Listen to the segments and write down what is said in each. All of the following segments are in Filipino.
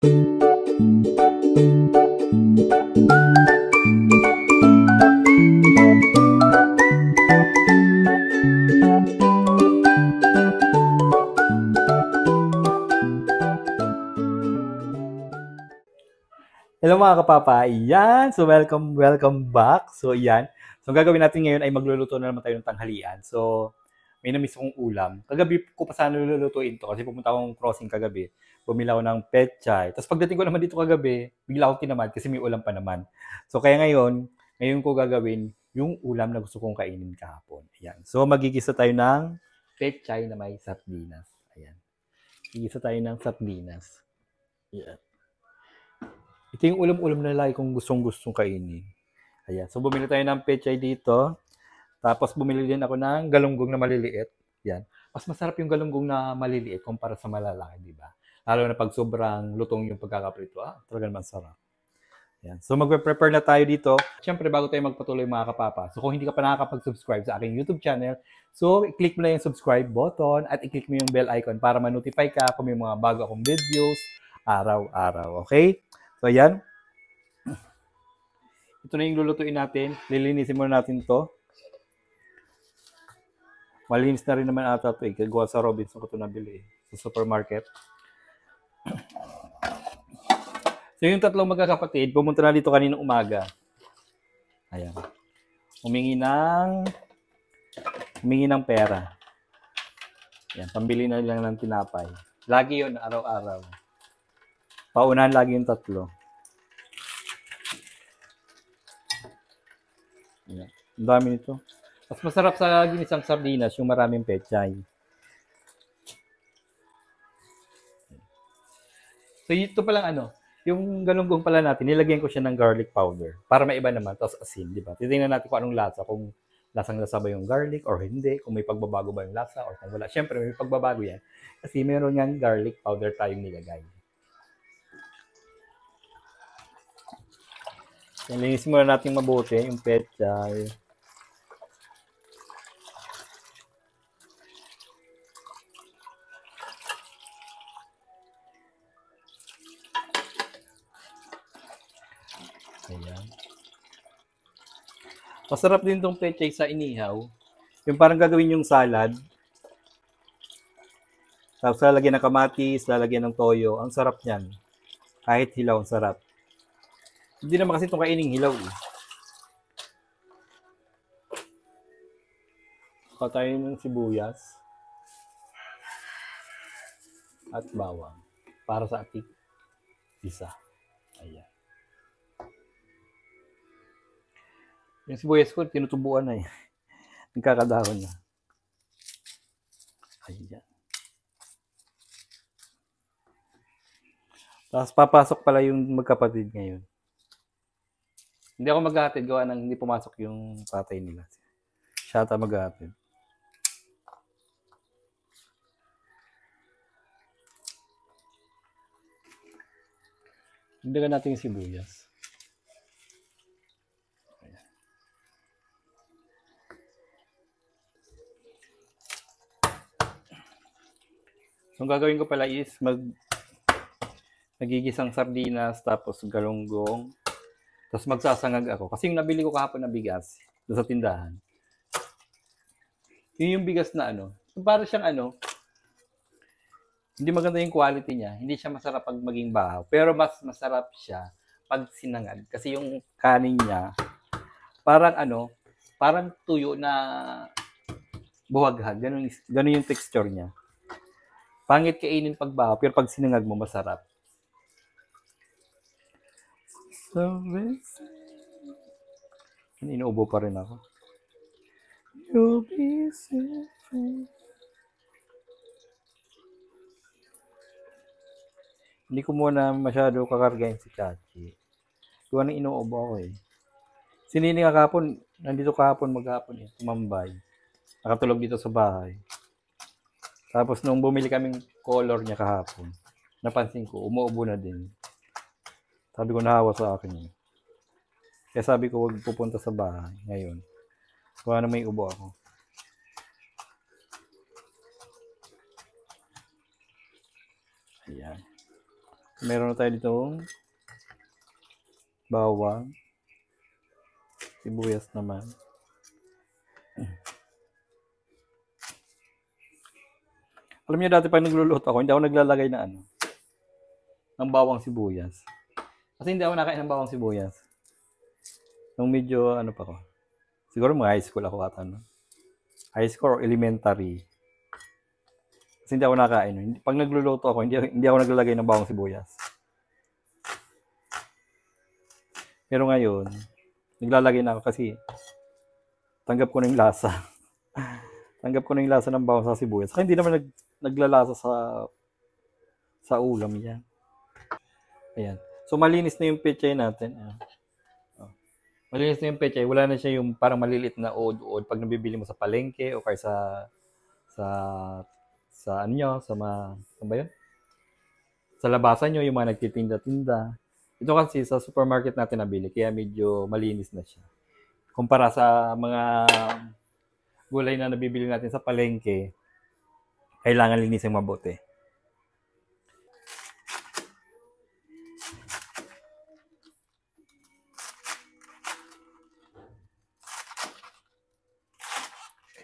Hello mga kapapa, yan. So welcome back. So yan. So ang gagawin natin ngayon ay magluluto na naman tayo ng tanghalian. So may namiss akong ulam. Kagabi ko pa sana lulutuin to kasi pumunta akong crossing kagabi. Bumili ako ng pechay. Tapos pagdating ko naman dito kagabi, bigla akong tinamad kasi may ulam pa naman. So kaya ngayon ko gagawin yung ulam na gusto kong kainin kahapon. Ayan. So magigisa tayo ng pechay na may sardinas. Ayan. Gigisa tayo ng sardinas. Ayan. Ito yung ulam-ulam na lagi kong gustong-gustong kainin. Ayan. So, bumili tayo ng pechay dito. Tapos, bumili din ako ng galunggong na maliliit. Yan. Mas masarap yung galunggong na maliliit kumpara sa malalaki, di ba? Lalo na pag sobrang lutong yung pagkakaprito. Talaga naman sarap. Yan. So, magpe-prepare na tayo dito. Siyempre, bago tayo magpatuloy mga kapapa. So, kung hindi ka pa nakakapag-subscribe sa aking YouTube channel, so, i-click mo na yung subscribe button at i-click mo yung bell icon para ma-notify ka kung may mga bago akong videos araw-araw. Okay? So, ayan. Ito na yung lulutuin natin. Lilinisin muna natin to. Malinis na rin naman ata ito eh. Kagawa sa Robinson ko ito nabili eh. Sa supermarket. So, yung tatlong magkakapatid, pumunta na dito kaninang umaga. Ayan. Humingi ng pera. Ayan. Pambili na lang ng tinapay. Lagi yun, araw-araw. Paunahan lagi yung tatlo. Ayan. Ang dami nito. Mas masarap sa ginisang sardinas yung maraming pechay. So ito palang yung galunggong pala natin, nilagyan ko siya ng garlic powder para maiba naman, tapos asin, di ba? Titingnan natin kung anong lasa, kung lasang-lasa ba yung garlic or hindi, kung may pagbabago ba yung lasa or kung wala. Siyempre may pagbabago yan kasi meron yang garlic powder tayong nilagay. Linisin muna natin mabuti yung pechay. Ayan. Masarap din tong pechay sa inihaw. Yung parang gagawin yung salad. Tapos lalagyan ng kamatis, lalagyan ng toyo. Ang sarap niyan. Kahit hilaw, ang sarap. Hindi naman kasi itong kaining hilaw eh. Patayin ng sibuyas at bawang para sa ating isa. Ayan. Yung sibuyas ko, tinutubuan na eh. Nagkakadahon na. Ayan. Tapos papasok pala yung magkapatid ngayon. Hindi ako maghahatid, gawa ng hindi pumasok yung tatay nila. Siya ata maghahatid. Dagdagan natin yung sibuyas. Ayan. So, ang gagawin ko pala is nagigisang sardinas, tapos galunggong. Tapos magsasangag ako. Kasi yung nabili ko kahapon na bigas doon sa tindahan. Yung bigas na para siyang hindi maganda yung quality niya. Hindi siya masarap pag maging bahaw. Pero mas masarap siya pag sinangag. Kasi yung kanin niya, parang tuyo na buhaghag. Ganun yung texture niya. Pangit kainin pag bahaw, pero pag sinangag mo, masarap. So, inuubo pa rin ako. You'll be safe. Hindi ko muna masyado kakargahin si Chachi. Kuha nang inuubo ako eh. Si Nini kahapon, nandito maghapon eh, tumambay. Nakatulog dito sa bahay. Tapos nung bumili kaming color niya kahapon, napansin ko, umuubo na din. Sabi ko, nahawa sa akin yun. Kaya sabi ko, huwag pupunta sa bahay ngayon. Kuha na may ubo ako. Ayan. Meron na tayo ditong bawang, sibuyas naman. Alam niyo dati pag nagluluto ako, hindi ako naglalagay ng bawang sibuyas. Kasi hindi ako nakain ng bawang sibuyas. Nung medyo pa ko. Siguro mga high school ako ata, no? High school or elementary. Kasi hindi ako nakain. Pag nagluluto ako, hindi ako naglalagay ng bawang sibuyas. Pero ngayon, naglalagay na ako kasi tanggap ko na yung lasa. Tanggap ko na yung lasa ng bawang sa sibuyas. Kaya hindi naman naglalasa sa ulam yan. Ayan. So, malinis na yung pechay natin. Malinis na yung pechay. Wala na siya yung parang malilit na ood-ood pag nabibili mo sa palengke o kaya sa ano nyo, ano ba yun? Sa labasan nyo, yung mga nagtitinda-tinda. Ito kasi sa supermarket natin nabili, kaya medyo malinis na siya. Kumpara sa mga gulay na nabibili natin sa palengke, kailangan linisin mabuti.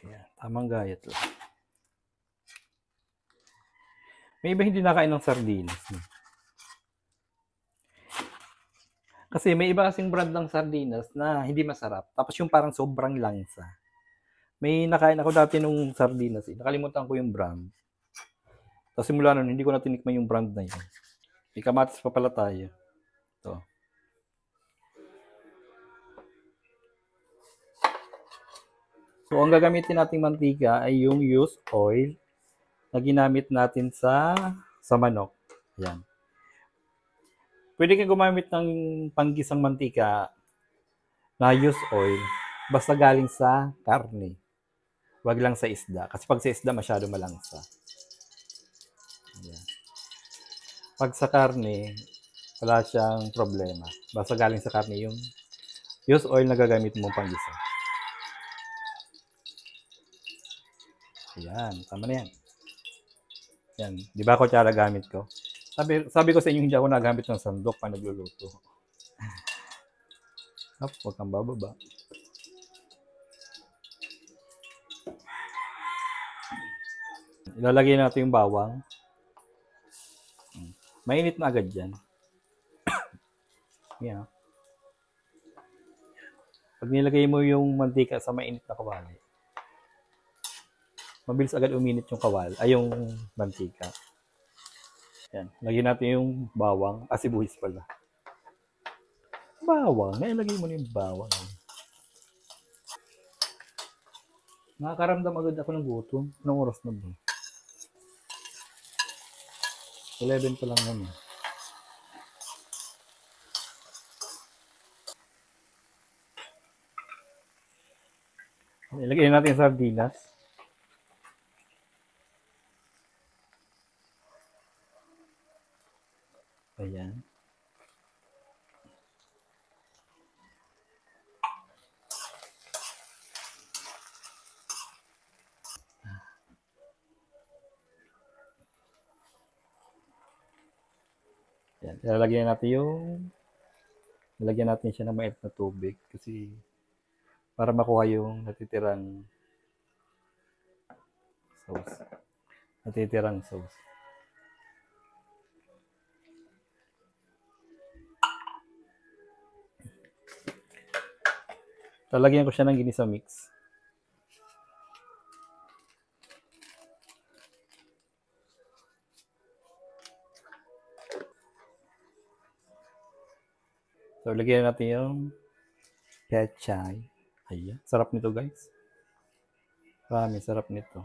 Ayan, tamang gayat lang. May iba hindi nakain ng sardinas. Kasi may iba kasing brand ng sardinas na hindi masarap. Tapos yung parang sobrang langsa. May nakain ako dati nung sardinas. Nakalimutan ko yung brand. Tapos simula nun, hindi ko na tinikman yung brand na yun. May kamatis pa pala tayo. Ito. So, ang gagamitin nating mantika ay yung used oil na ginamit natin sa manok. Ayan. Pwede kang gumamit ng panggisang mantika na used oil basta galing sa karne. Wag lang sa isda. Kasi pag sa isda, masyado malangsa. Ayan. Pag sa karne, wala siyang problema. Basta galing sa karne yung used oil na gagamit mong panggisa. Ayan, tama na yan. Yan, di ba kutsara gamit ko? Sabi ko sa inyo, hindi ako nagamit ng sandok pa nagluluto. Huwag kang bababa. Ilalagay natin yung bawang. Mainit na agad yan. Yan. Pag nilagay mo yung mantika sa mainit na kawali, mabilis agad uminit yung yung mantika. Yan. Lagyan natin yung bawang. Sibuyas pala. Bawang. Ilagay mo na yung bawang. Nakakaramdam agad ako ng gutom. Anong oras na ba? 11 pa lang naman. Ilagay natin yung sardinas. Ayan. Ayan. Lalagyan natin siya ng mainit na tubig kasi para makuha yung natitirang sauce. Lalagyan ko siya ng ginisa mix. So, lagyan natin yung pechay. Ayan. Sarap nito, guys. Marami, sarap nito.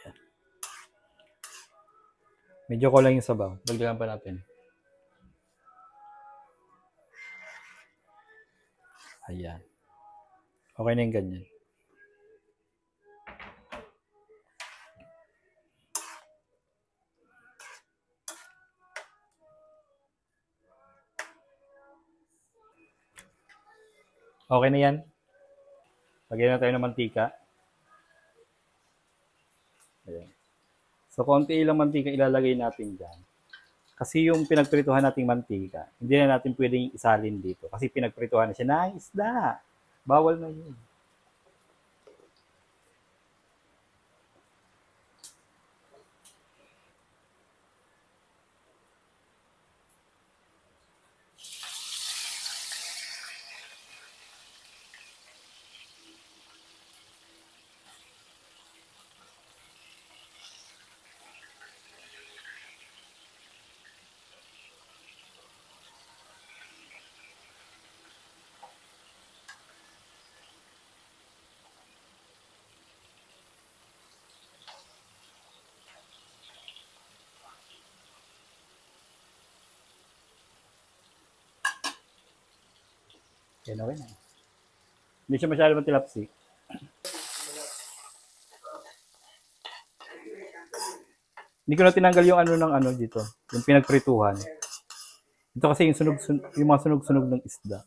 Ayan. Medyo ko lang yung sabaw. Dagdagan pa natin. Ayan. Okay na yung ganyan. Okay na yan. Lagyan na tayo ng mantika. Ayan. So, konti lang mantika ilalagay natin dyan. Kasi yung pinagprituhan nating mantika, hindi na natin pwedeng isalin dito. Kasi pinagprituhan na siya ng isda. Bawal na yun. Yan, okay na. Hindi siya masyado matilapsi. Hindi ko na tinanggal yung ano ng ano dito, yung pinagprituhan. Ito kasi yung yung mga sunog-sunog ng isda.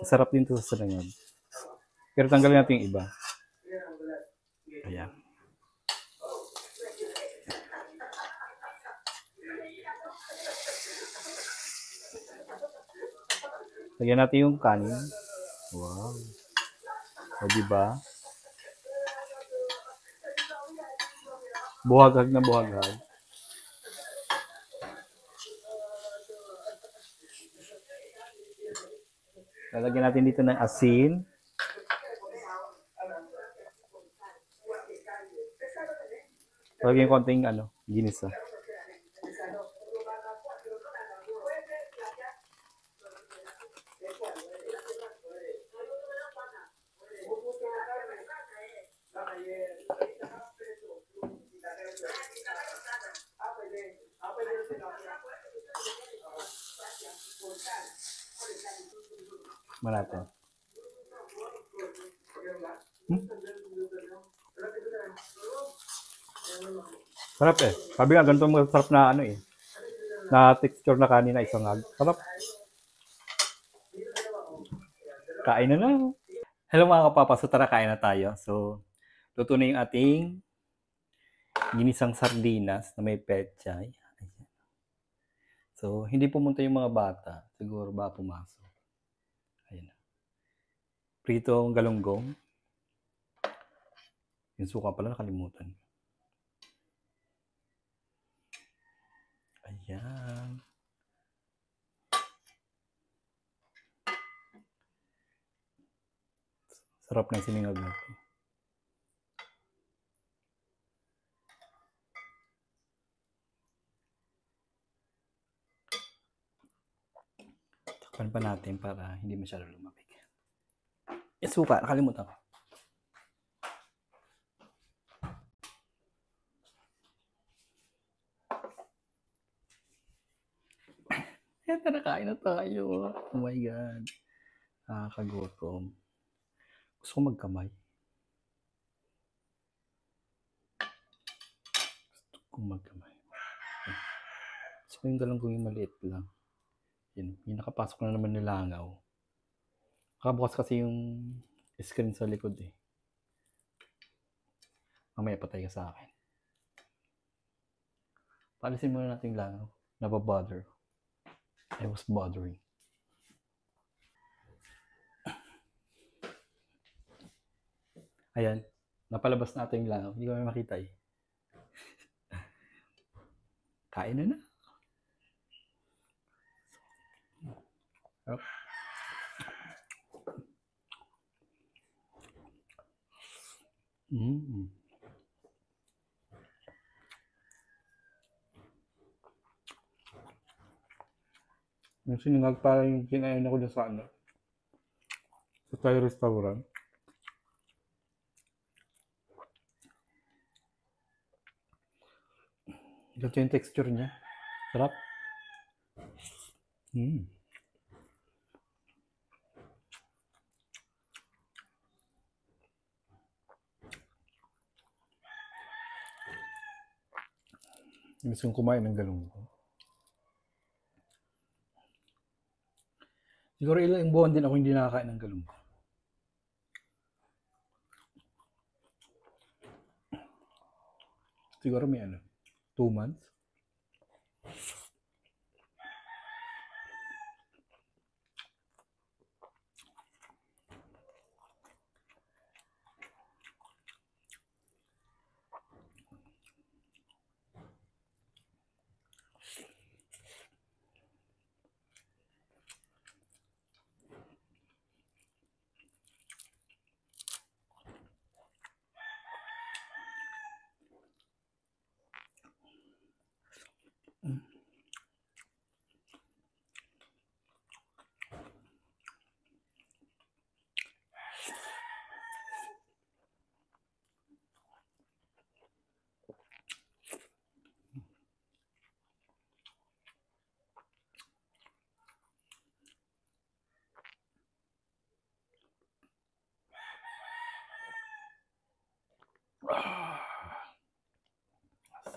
Masarap din to sa salangan. Pero tanggalin natin yung iba. Ayan. Lagyan natin yung kanin. Wow. O diba? Buhagag na buhagag. Lalagyan natin dito ng asin. Lagyan konting ano, ginisa. Natin. Sarap eh. Sabi nga, ganito masarap na ano eh. Na texture na kanin na isang hag. Sarap. Kain na na. Hello mga kapapa. So tara, kain na tayo. So, luto na yung ating ginisang sardinas na may pechay. So, hindi pumunta yung mga bata. Siguro ba pumasok. Ayan. Pritong galunggong. Yung suka pala nakalimutan. Ayan. Sarap ng siningag na ito. Takpan pa natin para hindi masyado lumabig. Yung suka, nakalimutan ko. Ayan, tara, kain na tayo. Oh my God. Nakakagutom. Gusto ko magkamay. Gusto ko yung galunggong yung maliit lang. Yun, yung nakapasok na naman nilangaw. Nakabukas kasi yung screen sa likod eh. Mamaya patay ka sa akin. Palisin muna natin langaw. Nababother. I was bothering. Ayan. Napalabas natin yung langaw. Hindi ko may makita eh. Kain na na. Yung siningag para yung kinain ako dyan sa ano. Sa Thai restaurant. Ganito yung texture niya. Sarap. Imbis kong kumain ng galunggong. Siguro ilang buwan din ako hindi nakakain ng galunggong. Siguro may ano, 2 months.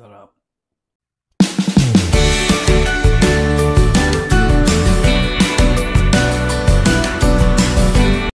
Sarap.